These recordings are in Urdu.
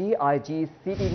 DIG CTD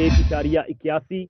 1.81,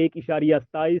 1.27,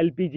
LPG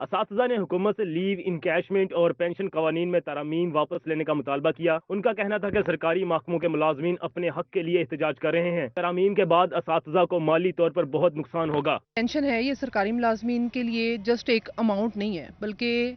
اساتذہ نے حکومت سے لیو انکیشمنٹ اور پینشن قوانین میں ترامیم واپس لینے کا مطالبہ کیا۔ ان کا کہنا تھا کہ سرکاری محکموں کے ملازمین اپنے حق کے لیے احتجاج کر رہے ہیں۔ ترامیم کے بعد اساتذہ کو مالی طور پر بہت نقصان ہوگا۔ پینشن ہے یہ سرکاری ملازمین کے لیے جسٹ ایک اماؤنٹ نہیں ہے، بلکہ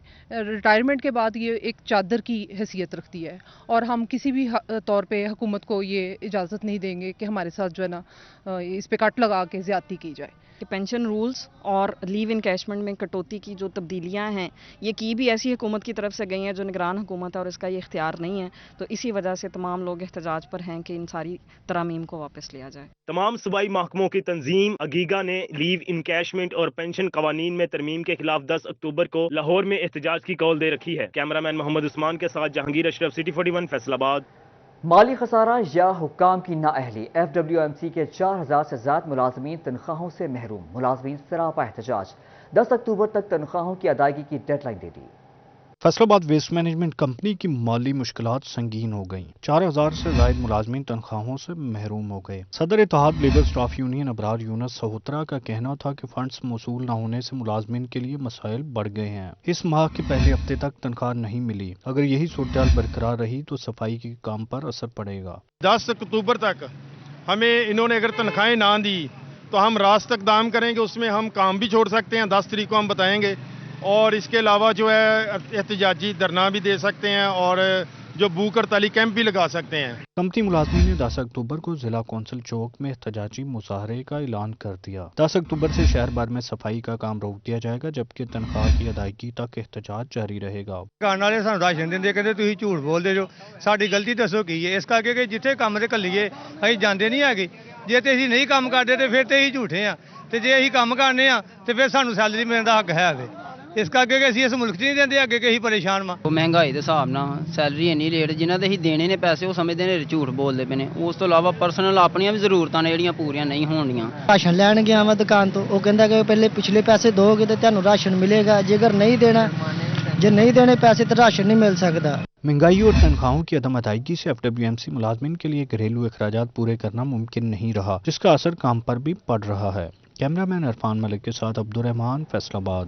ریٹائرمنٹ کے بعد یہ ایک چادر کی حیثیت رکھتی ہے، اور ہم کسی بھی طور پہ حکومت کو یہ اجازت نہیں دیں گے کہ ہمارے ساتھ جو ہے نا اس پہ کٹ لگا کے زیادتی کی جائے۔ کہ پینشن رولز اور لیو انکیشمنٹ میں کٹوتی کی جو تبدیلیاں ہیں یہ کی بھی ایسی حکومت کی طرف سے گئی ہیں جو نگران حکومت ہے اور اس کا یہ اختیار نہیں ہے، تو اسی وجہ سے تمام لوگ احتجاج پر ہیں کہ ان ساری ترامیم کو واپس لیا جائے۔ تمام صوبائی محکموں کی تنظیم اگیگا نے لیو انکیشمنٹ اور پینشن قوانین میں ترمیم کے خلاف 10 اکتوبر کو لاہور میں احتجاج کی کال دے رکھی ہے۔ کیمرہ مین محمد عثمان کے ساتھ جہانگیر اشرف، سٹی 41 فیصل آباد۔ مالی خسارہ یا حکام کی نااہلی، FWMC کے 4000 سے زائد ملازمین تنخواہوں سے محروم، ملازمین سراپا احتجاج، 10 اکتوبر تک تنخواہوں کی ادائیگی کی ڈیڈ لائن دے دی۔ فیصل آباد ویسٹ مینجمنٹ کمپنی کی مالی مشکلات سنگین ہو گئیں، 4000 سے زائد ملازمین تنخواہوں سے محروم ہو گئے۔ صدر اتحاد لیبر سٹاف یونین ابرار یونس سہوترا کا کہنا تھا کہ فنڈز موصول نہ ہونے سے ملازمین کے لیے مسائل بڑھ گئے ہیں۔ اس ماہ کے پہلے ہفتے تک تنخواہ نہیں ملی، اگر یہی صورتحال برقرار رہی تو صفائی کے کام پر اثر پڑے گا۔ 10 اکتوبر تک ہمیں انہوں نے اگر تنخواہیں نہ دی تو ہم راست اقدام کریں گے، اس میں ہم کام بھی چھوڑ سکتے ہیں، 10 تاریخ کو ہم بتائیں گے، اور اس کے علاوہ جو ہے احتجاجی دھرنا بھی دے سکتے ہیں اور جو بھوک ہڑتالی کیمپ بھی لگا سکتے ہیں۔ کمپنی ملازمین نے 10 اکتوبر کو ضلع کونسل چوک میں احتجاجی مظاہرے کا اعلان کر دیا۔ 10 اکتوبر سے شہر بھر میں صفائی کا کام روک دیا جائے گا، جبکہ تنخواہ کی ادائیگی تک احتجاج جاری رہے گا۔ کان والے سانو راشن دے کہتے تسی جھوٹ بولدے جو، ساڈی غلطی دسو کی ہے؟ اس کرکے کہ جتھے کام تے کلیے اسی جاندے نہیں ہے، جے تے اسی نہیں کام کردے تے پھر تے اسی جھوٹے ہاں، تے جے اسی کام کرنے ہاں تے پھر سانو سیلری ملن دا حق ہے۔ اس کرکے کہ اسی اس ملک 'ਚ نہیں دیندے اگے کہ اسی پریشان وا۔ مہنگائی دے حساب نال سیلری اینی لیٹ جنہاں دے ہی دینے نے پیسے وہ سمجھدے نے جھوٹ بولدے پے نے، اس تو علاوہ پرسنل اپنیاں بھی ضرورتاں نے جڑیاں پوریاں نہیں ہونیاں۔ راشن لین گیا وا دکان تو وہ کہندا کہ پہلے پچھلے پیسے دو گے تو تانوں راشن ملے گا، جے اگر نہیں دینا، جے نہیں دینے پیسے تو راشن نہیں مل سکتا۔ مہنگائی اور تنخواہوں کی عدم ادائیگی سے FWMC ملازمین کے لیے گھریلو اخراجات پورے کرنا ممکن نہیں رہا، جس کا اثر کام پر بھی پڑ رہا ہے۔ کیمرہ مین عرفان ملک کے ساتھ عبدالرحمان، فیصل آباد۔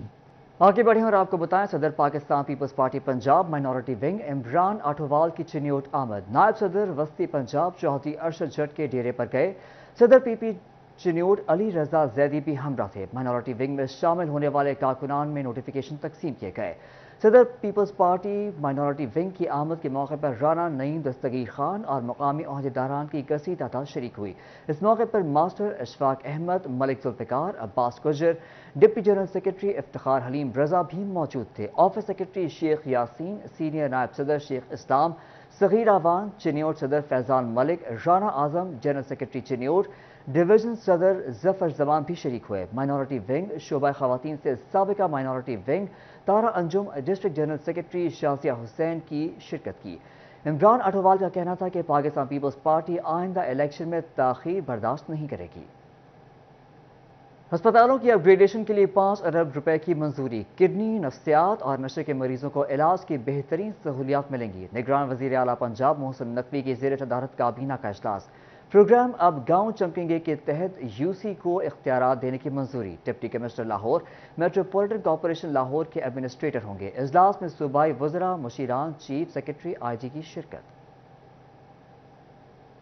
آگے بڑھیں اور آپ کو بتائیں، صدر پاکستان پیپلز پارٹی پنجاب مائنورٹی ونگ عمران آٹھوال کی چنیوٹ آمد، نائب صدر وسطی پنجاب چودھری ارشد جٹ کے ڈیرے پر گئے۔ صدر پی پی چنیوٹ علی رضا زیدی بھی ہمراہ تھے۔ مائنورٹی ونگ میں شامل ہونے والے کارکنان میں نوٹیفیکیشن تقسیم کیے گئے۔ صدر پیپلز پارٹی مائنورٹی ونگ کی آمد کے موقع پر رانا نعیم دستگیر خان اور مقامی عہدیداران کی کثیر تعداد شریک ہوئی۔ اس موقع پر ماسٹر اشفاق احمد، ملک ذوالفقار، عباس گجر، ڈپٹی جنرل سیکرٹری افتخار حلیم رضا بھی موجود تھے۔ آفس سیکرٹری شیخ یاسین، سینئر نائب صدر شیخ اسلام، صغیر اعوان چنیوٹ صدر فیضان ملک، رانا اعظم جنرل سیکرٹری چنیوٹ، ڈویژن صدر ظفر زمان بھی شریک ہوئے۔ مائنورٹی ونگ شعبہ خواتین سے سابقہ مائنورٹی ونگ تارا انجم، ڈسٹرکٹ جنرل سیکرٹری شازیہ حسین کی شرکت کی۔ عمران اٹھوال کا کہنا تھا کہ پاکستان پیپلز پارٹی آئندہ الیکشن میں تاخیر برداشت نہیں کرے گی۔ ہسپتالوں کی اپ گریڈیشن کے لیے 5 ارب روپے کی منظوری، کڈنی، نفسیات اور نشے کے مریضوں کو علاج کی بہترین سہولیات ملیں گی۔ نگران وزیر اعلیٰ پنجاب محسن نقوی کی زیر صدارت کابینہ کا اجلاس۔ پروگرام اب گاؤں چمکیں گے کے تحت UC کو اختیارات دینے کی منظوری۔ Deputy commissioner Lahore metropolitan corporation Lahore کے ایڈمنسٹریٹر ہوں گے۔ اجلاس میں صوبائی وزراء، مشیران، چیف سیکرٹری IG کی شرکت۔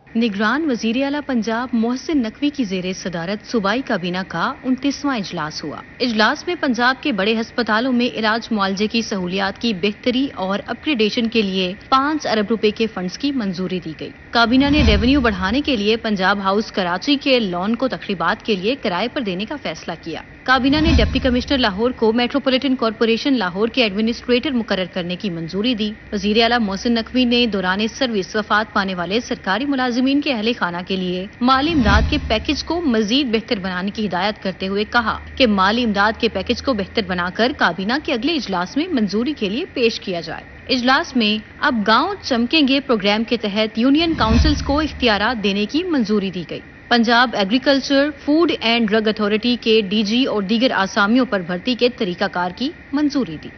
نگران وزیر اعلیٰ پنجاب محسن نقوی کی زیر صدارت صوبائی کابینہ کا 29واں اجلاس ہوا۔ اجلاس میں پنجاب کے بڑے ہسپتالوں میں علاج معالجے کی سہولیات کی بہتری اور اپ گریڈیشن کے لیے 5 ارب روپے کے فنڈز کی منظوری دی گئی۔ کابینہ نے ریونیو بڑھانے کے لیے پنجاب ہاؤس کراچی کے لون کو تقریبات کے لیے کرائے پر دینے کا فیصلہ کیا۔ کابینہ نے ڈپٹی کمشنر لاہور کو میٹروپولیٹن کارپوریشن لاہور کے ایڈمنسٹریٹر مقرر کرنے کی منظوری دی۔ وزیر اعلیٰ محسن نقوی نے دوران سروس وفات پانے والے سرکاری ملازمین کے اہل خانہ کے لیے مالی امداد کے پیکج کو مزید بہتر بنانے کی ہدایت کرتے ہوئے کہا کہ مالی امداد کے پیکج کو بہتر بنا کر کابینہ کے اگلے اجلاس میں منظوری کے لیے پیش کیا جائے۔ اجلاس میں اب گاؤں چمکیں گے پروگرام کے تحت یونین کاؤنسلز کو اختیارات دینے کی منظوری دی گئی۔ Punjab agriculture, food and drug authority کے DG اور دیگر آسامیوں پر بھرتی کے طریقہ کار کی منظوری دی۔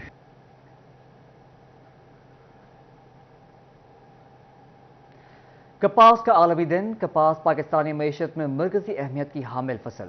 کپاس کا عالمی دن، کپاس پاکستانی معیشت میں مرکزی اہمیت کی حامل فصل۔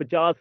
50